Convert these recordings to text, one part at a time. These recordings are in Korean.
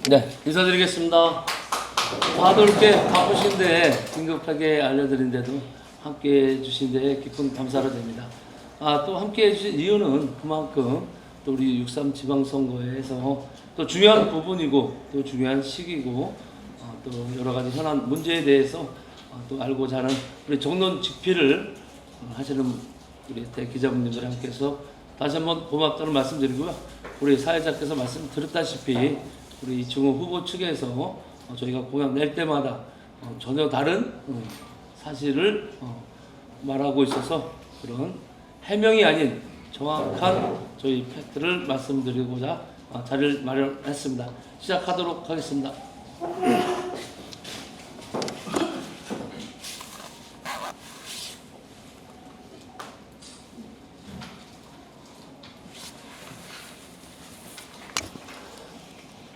네, 인사드리겠습니다. 다들 이렇게 바쁘신데 긴급하게 알려드린데도 함께 해주신 데 깊은 감사를 드립니다. 또 함께 해주신 이유는 그만큼 또 우리 6.3 지방선거에서 또 중요한 부분이고 또 중요한 시기고 또 여러 가지 현안 문제에 대해서 또 알고자 하는 우리 정론직필을 하시는 우리 기자분들과 함께해서 다시 한번 고맙다는 말씀드리고요. 우리 사회자께서 말씀드렸다시피 우리 이충우 후보 측에서 저희가 공약 낼 때마다 전혀 다른 사실을 말하고 있어서 그런 해명이 아닌 정확한 저희 팩트를 말씀드리고자 자리를 마련했습니다. 시작하도록 하겠습니다.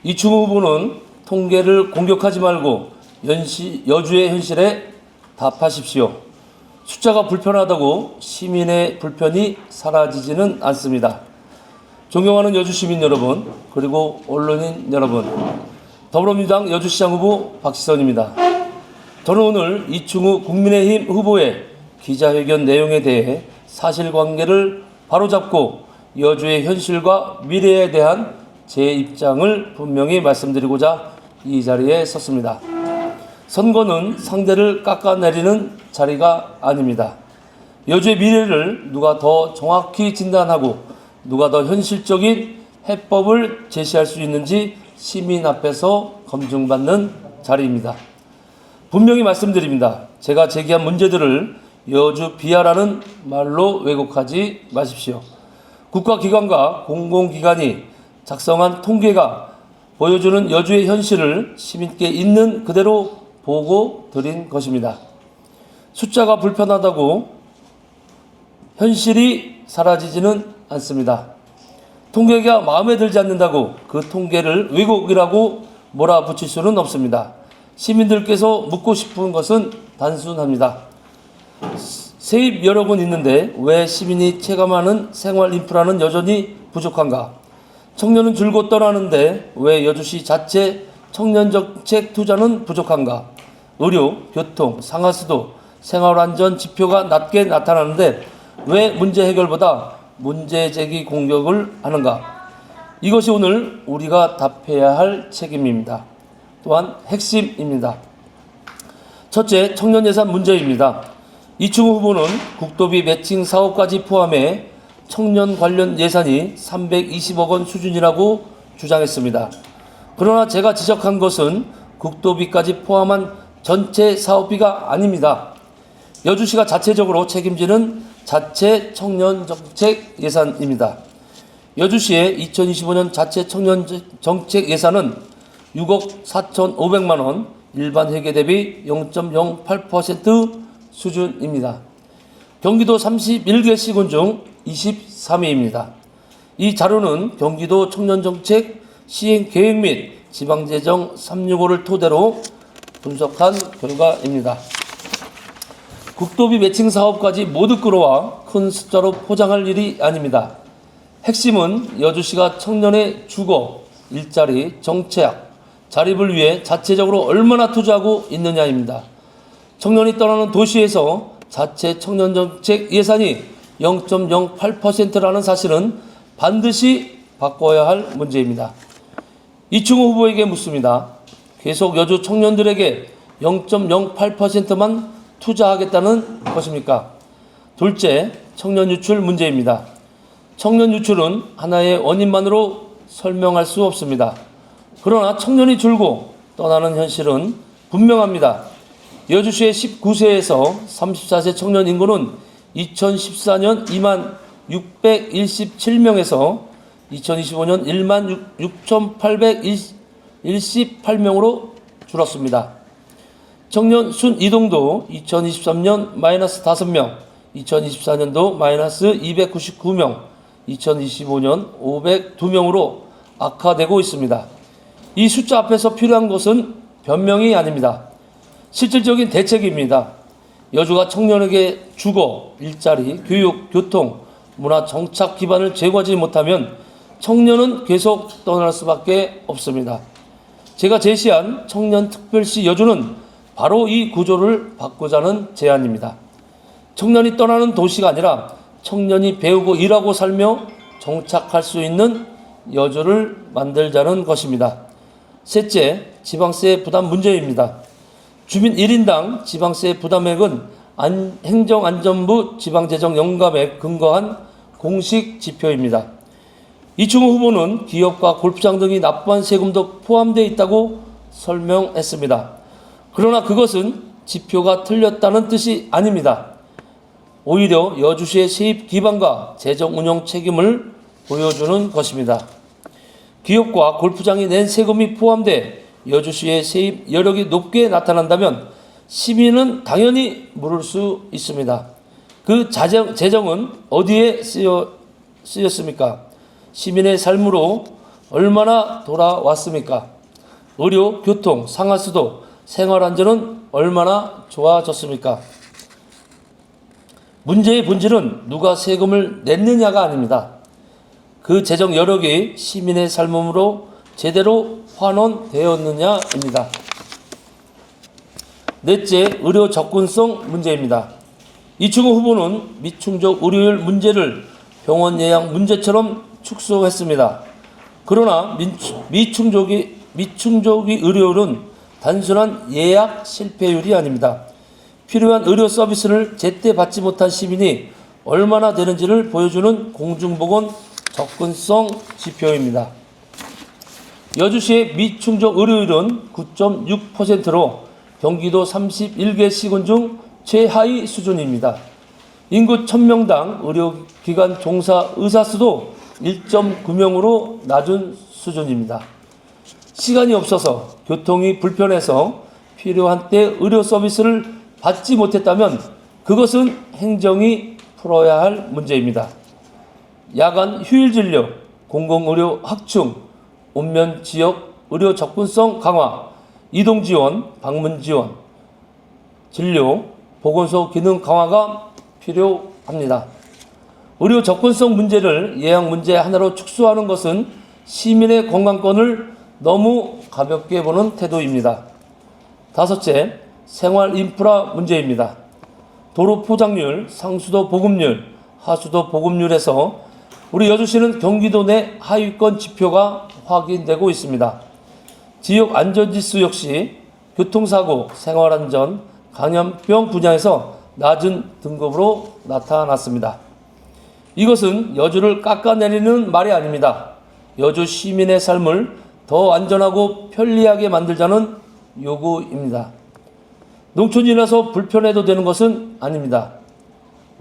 이충우 후보는 통계를 공격하지 말고 여주의 현실에 답하십시오. 숫자가 불편하다고 시민의 불편이 사라지지는 않습니다. 존경하는 여주 시민 여러분, 그리고 언론인 여러분, 더불어민주당 여주시장 후보 박시선입니다. 저는 오늘 이충우 국민의힘 후보의 기자회견 내용에 대해 사실관계를 바로잡고 여주의 현실과 미래에 대한 제 입장을 분명히 말씀드리고자 이 자리에 섰습니다. 선거는 상대를 깎아내리는 자리가 아닙니다. 여주의 미래를 누가 더 정확히 진단하고 누가 더 현실적인 해법을 제시할 수 있는지 시민 앞에서 검증받는 자리입니다. 분명히 말씀드립니다. 제가 제기한 문제들을 여주 비하라는 말로 왜곡하지 마십시오. 국가기관과 공공기관이 작성한 통계가 보여주는 여주의 현실을 시민께 있는 그대로 보고 드린 것입니다. 숫자가 불편하다고 현실이 사라지지는 않습니다. 통계가 마음에 들지 않는다고 그 통계를 왜곡이라고 몰아붙일 수는 없습니다. 시민들께서 묻고 싶은 것은 단순합니다. 세입 여러 군 있는데 왜 시민이 체감하는 생활 인프라는 여전히 부족한가? 청년은 줄곧 떠나는데 왜 여주시 자체 청년정책 투자는 부족한가? 의료, 교통, 상하수도, 생활안전 지표가 낮게 나타나는데 왜 문제 해결보다 문제 제기 공격을 하는가? 이것이 오늘 우리가 답해야 할 책임입니다. 또한 핵심입니다. 첫째, 청년 예산 문제입니다. 이충우 후보는 국도비 매칭 사업까지 포함해 청년 관련 예산이 320억 원 수준이라고 주장했습니다. 그러나 제가 지적한 것은 국도비까지 포함한 전체 사업비가 아닙니다. 여주시가 자체적으로 책임지는 자체 청년정책 예산입니다. 여주시의 2025년 자체 청년정책 예산은 6억 4,500만 원, 일반 회계 대비 0.08% 수준입니다. 경기도 31개 시군 중 23위입니다. 이 자료는 경기도 청년정책 시행계획 및 지방재정 365를 토대로 분석한 결과입니다. 국도비 매칭 사업까지 모두 끌어와 큰 숫자로 포장할 일이 아닙니다. 핵심은 여주시가 청년의 주거, 일자리, 정착, 자립을 위해 자체적으로 얼마나 투자하고 있느냐입니다. 청년이 떠나는 도시에서 자체 청년정책 예산이 0.08%라는 사실은 반드시 바꿔야 할 문제입니다. 이충우 후보에게 묻습니다. 계속 여주 청년들에게 0.08%만 투자하겠다는 것입니까? 둘째, 청년 유출 문제입니다. 청년 유출은 하나의 원인만으로 설명할 수 없습니다. 그러나 청년이 줄고 떠나는 현실은 분명합니다. 여주시의 19세에서 34세 청년 인구는 2014년 2만 617명에서 2025년 1만 6,818명으로 줄었습니다. 청년 순 이동도 2023년 마이너스 5명, 2024년도 마이너스 299명, 2025년 502명으로 악화되고 있습니다. 이 숫자 앞에서 필요한 것은 변명이 아닙니다. 실질적인 대책입니다. 여주가 청년에게 주거, 일자리, 교육, 교통, 문화 정착 기반을 제공하지 못하면 청년은 계속 떠날 수밖에 없습니다. 제가 제시한 청년특별시 여주는 바로 이 구조를 바꾸자는 제안입니다. 청년이 떠나는 도시가 아니라 청년이 배우고 일하고 살며 정착할 수 있는 여주를 만들자는 것입니다. 셋째, 지방세 부담 문제입니다. 주민 1인당 지방세 부담액은 행정안전부 지방재정 영감에 근거한 공식 지표입니다. 이충호 후보는 기업과 골프장 등이 납부한 세금도 포함되어 있다고 설명했습니다. 그러나 그것은 지표가 틀렸다는 뜻이 아닙니다. 오히려 여주시의 세입 기반과 재정 운영 책임을 보여주는 것입니다. 기업과 골프장이 낸 세금이 포함돼 여주시의 세입 여력이 높게 나타난다면 시민은 당연히 물을 수 있습니다. 그 재정은 어디에 쓰였습니까? 시민의 삶으로 얼마나 돌아왔습니까? 의료, 교통, 상하수도, 생활안전은 얼마나 좋아졌습니까? 문제의 본질은 누가 세금을 냈느냐가 아닙니다. 그 재정 여력이 시민의 삶으로 제대로 환원되었느냐입니다. 넷째, 의료 접근성 문제입니다. 이충호 후보는 미충족 의료율 문제를 병원 예약 문제처럼 축소했습니다. 그러나 미충족의 의료율은 단순한 예약 실패율이 아닙니다. 필요한 의료 서비스를 제때 받지 못한 시민이 얼마나 되는지를 보여주는 공중보건 접근성 지표입니다. 여주시의 미충족 의료율은 9.6%로 경기도 31개 시군 중 최하위 수준입니다. 인구 1000명당 의료기관 종사 의사 수도 1.9명으로 낮은 수준입니다. 시간이 없어서 교통이 불편해서 필요한 때 의료 서비스를 받지 못했다면 그것은 행정이 풀어야 할 문제입니다. 야간 휴일 진료, 공공의료 확충, 읍면 지역 의료 접근성 강화, 이동 지원, 방문 지원, 진료, 보건소 기능 강화가 필요합니다. 의료 접근성 문제를 예약 문제 하나로 축소하는 것은 시민의 건강권을 너무 가볍게 보는 태도입니다. 다섯째, 생활 인프라 문제입니다. 도로 포장률, 상수도 보급률, 하수도 보급률에서 우리 여주시는 경기도 내 하위권 지표가 확인되고 있습니다. 지역 안전지수 역시 교통사고, 생활안전, 감염병 분야에서 낮은 등급으로 나타났습니다. 이것은 여주를 깎아내리는 말이 아닙니다. 여주 시민의 삶을 더 안전하고 편리하게 만들자는 요구입니다. 농촌이라서 불편해도 되는 것은 아닙니다.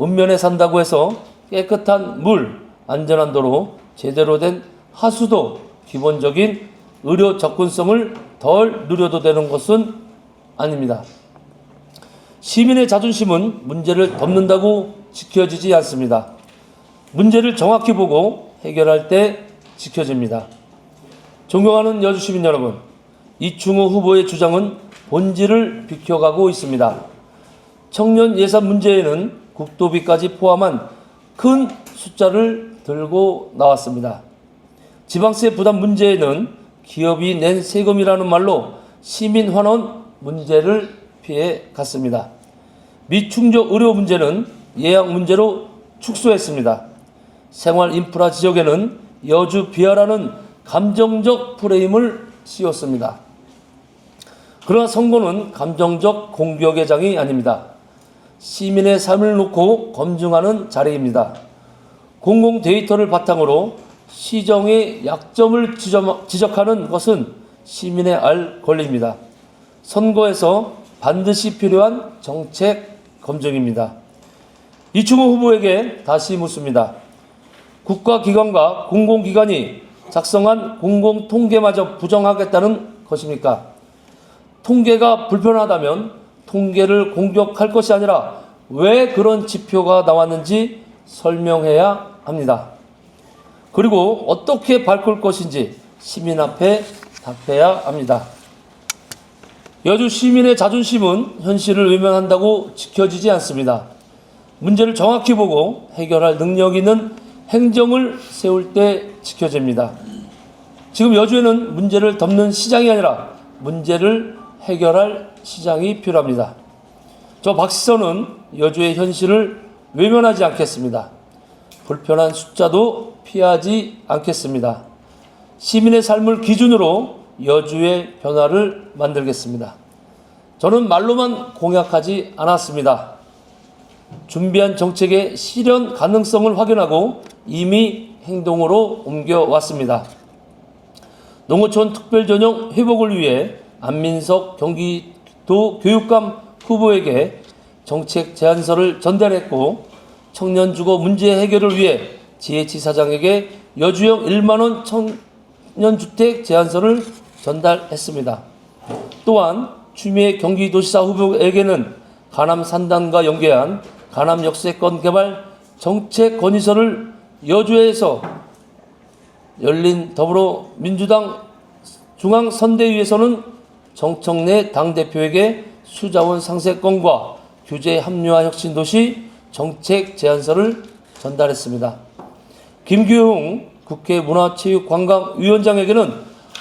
읍면에 산다고 해서 깨끗한 물, 안전한 도로, 제대로 된 하수도, 기본적인 의료 접근성을 덜 누려도 되는 것은 아닙니다. 시민의 자존심은 문제를 덮는다고 지켜지지 않습니다. 문제를 정확히 보고 해결할 때 지켜집니다. 존경하는 여주 시민 여러분, 이충호 후보의 주장은 본질을 비켜가고 있습니다. 청년 예산 문제에는 국도비까지 포함한 큰 숫자를 들고 나왔습니다. 지방세 부담 문제에는 기업이 낸 세금이라는 말로 시민 환원 문제를 피해 갔습니다. 미충족 의료 문제는 예약 문제로 축소했습니다. 생활 인프라 지적에는 여주 비하라는 감정적 프레임을 씌웠습니다. 그러나 선거는 감정적 공격의 장이 아닙니다. 시민의 삶을 놓고 검증하는 자리입니다. 공공 데이터를 바탕으로 시정의 약점을 지적하는 것은 시민의 알 권리입니다. 선거에서 반드시 필요한 정책 검증입니다. 이충호 후보에게 다시 묻습니다. 국가기관과 공공기관이 작성한 공공통계마저 부정하겠다는 것입니까? 통계가 불편하다면 통계를 공격할 것이 아니라 왜 그런 지표가 나왔는지 설명해야 합니다. 그리고 어떻게 바꿀 것인지 시민 앞에 답해야 합니다. 여주 시민의 자존심은 현실을 외면한다고 지켜지지 않습니다. 문제를 정확히 보고 해결할 능력 있는 행정을 세울 때 지켜집니다. 지금 여주에는 문제를 덮는 시장이 아니라 문제를 해결할 시장이 필요합니다. 저 박시선은 여주의 현실을 외면하지 않겠습니다. 불편한 숫자도 피하지 않겠습니다. 시민의 삶을 기준으로 여주의 변화를 만들겠습니다. 저는 말로만 공약하지 않았습니다. 준비한 정책의 실현 가능성을 확인하고 이미 행동으로 옮겨왔습니다. 농어촌 특별전용 회복을 위해 안민석 경기도 교육감 후보에게 정책 제안서를 전달했고, 청년 주거 문제 해결을 위해 지혜지사장에게 여주형 1만원 청년주택 제안서를 전달했습니다. 또한 추미애 경기도지사 후보에게는 가남 산단과 연계한 가남 역세권 개발 정책 건의서를 여주에서 열린 더불어민주당 중앙선대위에서는 정청래 당대표에게 수자원 상세권과 규제 합리화 혁신도시 정책 제안서를 전달했습니다. 김규웅 국회 문화체육관광위원장에게는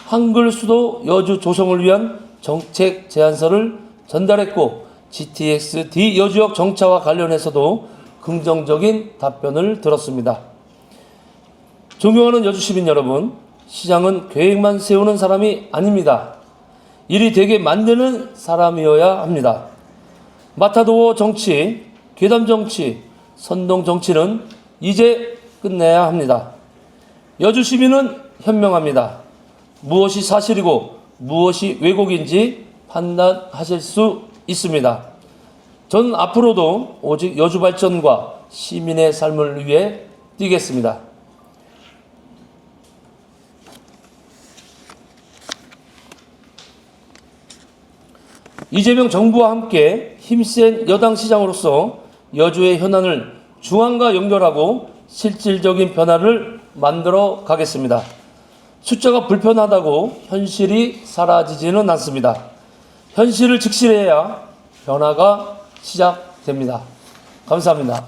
한글 수도 여주 조성을 위한 정책 제안서를 전달했고, GTX-D 여주역 정차와 관련해서도 긍정적인 답변을 들었습니다. 존경하는 여주 시민 여러분, 시장은 계획만 세우는 사람이 아닙니다. 일이 되게 만드는 사람이어야 합니다. 마타도어 정치, 괴담 정치, 선동 정치는 이제 끝내야 합니다. 여주 시민은 현명합니다. 무엇이 사실이고 무엇이 왜곡인지 판단하실 수 있습니다. 전 앞으로도 오직 여주 발전과 시민의 삶을 위해 뛰겠습니다. 이재명 정부와 함께 힘센 여당 시장으로서 여주의 현안을 중앙과 연결하고 실질적인 변화를 만들어 가겠습니다. 숫자가 불편하다고 현실이 사라지지는 않습니다. 현실을 직시해야 변화가 시작됩니다. 감사합니다.